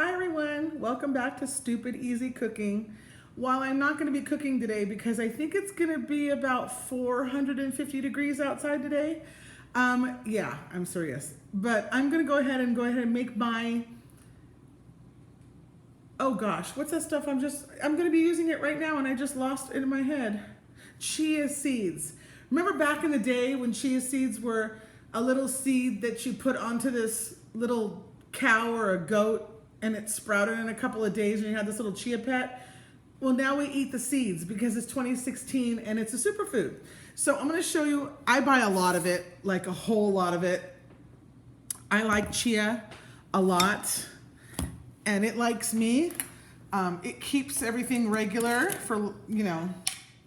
Hi everyone, welcome back to Stupid Easy Cooking. While I'm not going to be cooking today because I think it's going to be about 450 degrees outside today. Yeah, I'm serious. But I'm going to go ahead and make my, oh gosh, what's that stuff? I'm going to be using it right now and I just lost it in my head. Chia seeds. Remember back in the day when chia seeds were a little seed that you put onto this little cow or a goat and it sprouted in a couple of days and you had this little chia pet? Well, now we eat the seeds because it's 2016 and it's a superfood. So I'm going to show you, I buy a lot of it, like a whole lot of it. I like chia a lot and it likes me. It keeps everything regular for,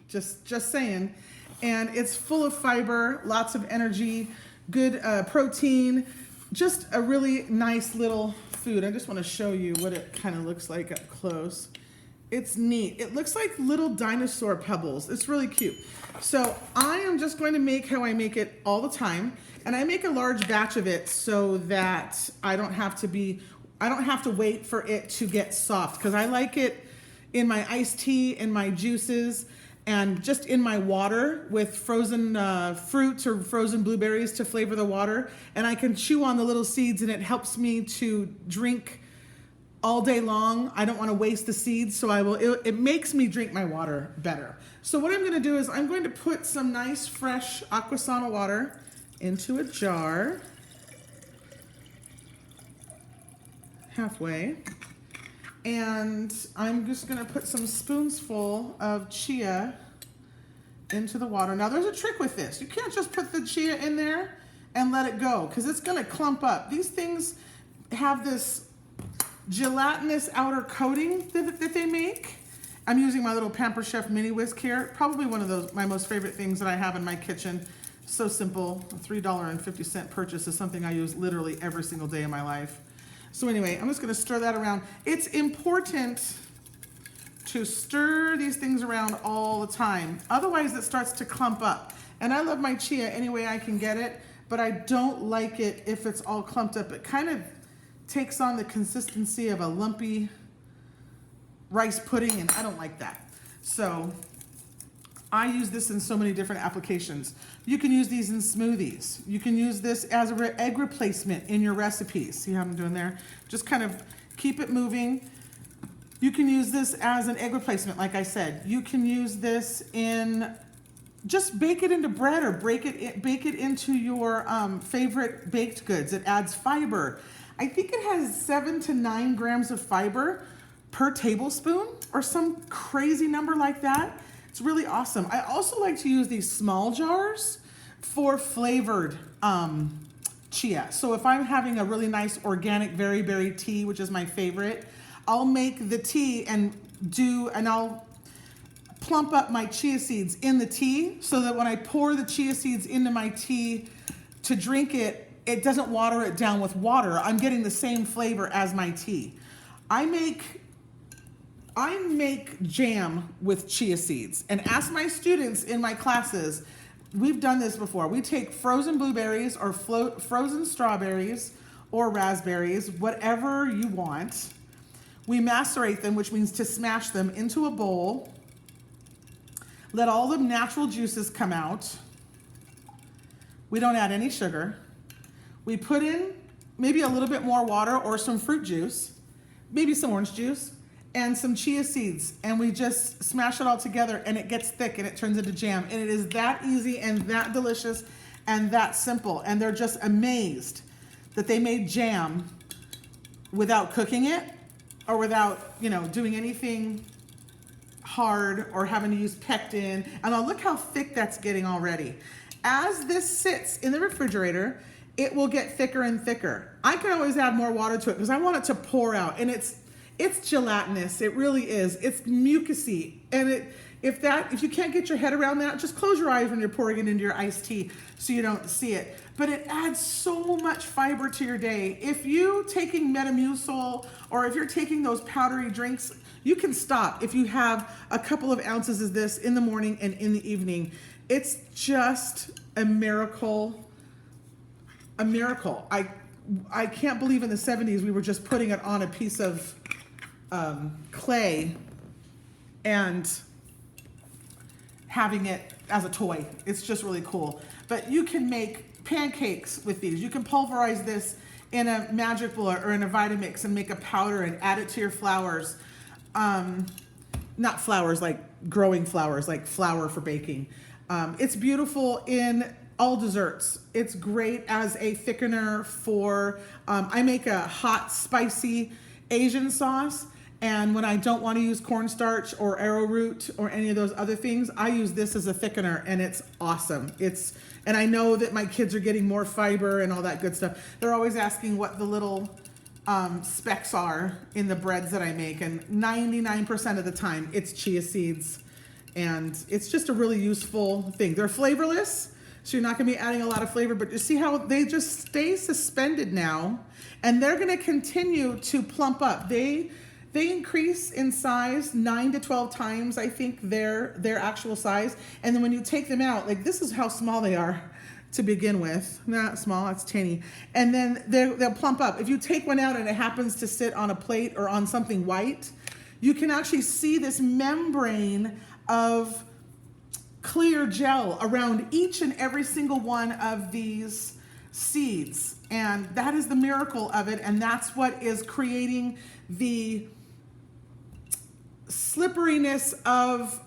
just saying. And it's full of fiber, lots of energy, good protein, just a really nice little food. I just want to show you what it kind of looks like up close. It's neat. It looks like little dinosaur pebbles. It's really cute. So I am just going to make how I make it all the time. And I make a large batch of it so that I don't have to wait for it to get soft, because I like it in my iced tea, in my juices, and just in my water with frozen fruits or frozen blueberries to flavor the water. And I can chew on the little seeds and it helps me to drink all day long. I don't want to waste the seeds, so it makes me drink my water better. So what I'm going to do is I'm going to put some nice fresh Aquasana water into a jar, halfway. And I'm just gonna put some spoonsful of chia into the water. Now there's a trick with this. You can't just put the chia in there and let it go, because it's gonna clump up. These things have this gelatinous outer coating that they make. I'm using my little Pamper Chef mini whisk here. Probably one of my most favorite things that I have in my kitchen. So simple. A $3.50 purchase is something I use literally every single day of my life. So anyway, I'm just going to stir that around. It's important to stir these things around all the time. Otherwise, it starts to clump up. And I love my chia any way I can get it, but I don't like it if it's all clumped up. It kind of takes on the consistency of a lumpy rice pudding, and I don't like that. So I use this in so many different applications. You can use these in smoothies. You can use this as an egg replacement in your recipes. See how I'm doing there? Just kind of keep it moving. You can use this as an egg replacement, like I said. You can use this in, just bake it into bread or bake it into your favorite baked goods. It adds fiber. I think it has 7 to 9 grams of fiber per tablespoon or some crazy number like that. It's really awesome. I also like to use these small jars for flavored chia. So if I'm having a really nice organic berry tea, which is my favorite, I'll make the tea and I'll plump up my chia seeds in the tea so that when I pour the chia seeds into my tea to drink it, it doesn't water it down with water. I'm getting the same flavor as my tea. I make jam with chia seeds, and ask my students in my classes. We've done this before. We take frozen blueberries or frozen strawberries or raspberries, whatever you want. We macerate them, which means to smash them into a bowl. Let all the natural juices come out. We don't add any sugar. We put in maybe a little bit more water or some fruit juice, maybe some orange juice, and some chia seeds, and we just smash it all together and it gets thick and it turns into jam. And it is that easy and that delicious and that simple. And they're just amazed that they made jam without cooking it or without, doing anything hard or having to use pectin. And now look how thick that's getting already. As this sits in the refrigerator, it will get thicker and thicker. I can always add more water to it because I want it to pour out, and it's gelatinous. It really is. It's mucusy. And if you can't get your head around that, just close your eyes when you're pouring it into your iced tea so you don't see it. But it adds so much fiber to your day. If you're taking Metamucil or if you're taking those powdery drinks, you can stop if you have a couple of ounces of this in the morning and in the evening. It's just a miracle. I can't believe in the 70s we were just putting it on a piece of clay and having it as a toy. It's just really cool. But you can make pancakes with these. You can pulverize this in a magic bullet or in a Vitamix and make a powder and add it to your flours. Not flowers like growing flowers, like flour for baking. It's beautiful in all desserts. It's great as a thickener for, I make a hot, spicy Asian sauce. And when I don't want to use cornstarch or arrowroot or any of those other things, I use this as a thickener, and it's awesome. And I know that my kids are getting more fiber and all that good stuff. They're always asking what the little specks are in the breads that I make, and 99% of the time it's chia seeds, and it's just a really useful thing. They're flavorless, so you're not going to be adding a lot of flavor, but you see how they just stay suspended now, and they're going to continue to plump up. They increase in size 9 to 12 times, I think, their actual size. And then when you take them out, like this is how small they are to begin with. Not small, it's teeny. And then they'll plump up. If you take one out and it happens to sit on a plate or on something white, you can actually see this membrane of clear gel around each and every single one of these seeds. And that is the miracle of it. And that's what is creating the slipperiness of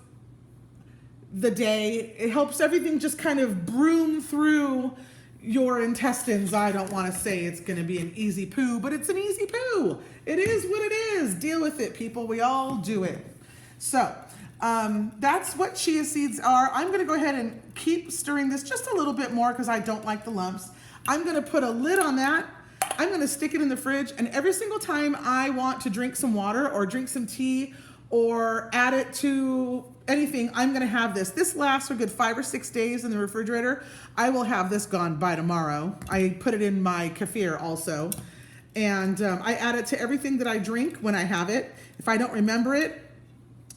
the day. It helps everything just kind of broom through your intestines. I don't want to say it's going to be an easy poo, but it's an easy poo. It is what it is. Deal with it, people. We all do it. So that's what chia seeds are. I'm going to go ahead and keep stirring this just a little bit more because I don't like the lumps. I'm going to put a lid on that. I'm going to stick it in the fridge, and every single time I want to drink some water or drink some tea or add it to anything, I'm going to have this. This lasts a good 5 or 6 days in the refrigerator. I will have this gone by tomorrow. I put it in my kefir also. And I add it to everything that I drink when I have it. If I don't remember it,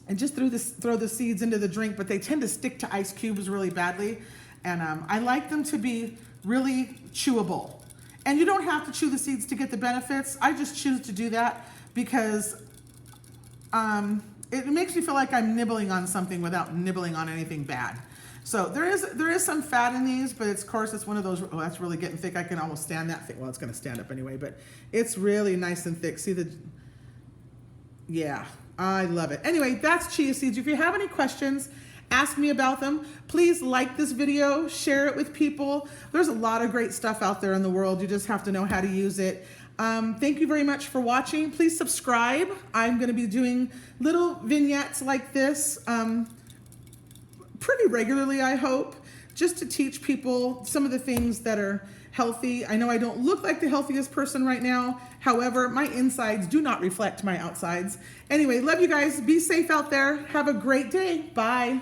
and just throw the seeds into the drink, but they tend to stick to ice cubes really badly. And I like them to be really chewable. And you don't have to chew the seeds to get the benefits. I just choose to do that because it makes me feel like I'm nibbling on something without nibbling on anything bad. So there is some fat in these, but of course it's one of those, oh, that's really getting thick. I can almost stand that thick. Well, it's going to stand up anyway, but it's really nice and thick. See yeah, I love it. Anyway, that's chia seeds. If you have any questions, ask me about them. Please like this video, share it with people. There's a lot of great stuff out there in the world. You just have to know how to use it. Thank you very much for watching. Please subscribe. I'm going to be doing little vignettes like this pretty regularly, I hope, just to teach people some of the things that are healthy. I know I don't look like the healthiest person right now. However, my insides do not reflect my outsides. Anyway, love you guys. Be safe out there. Have a great day. Bye.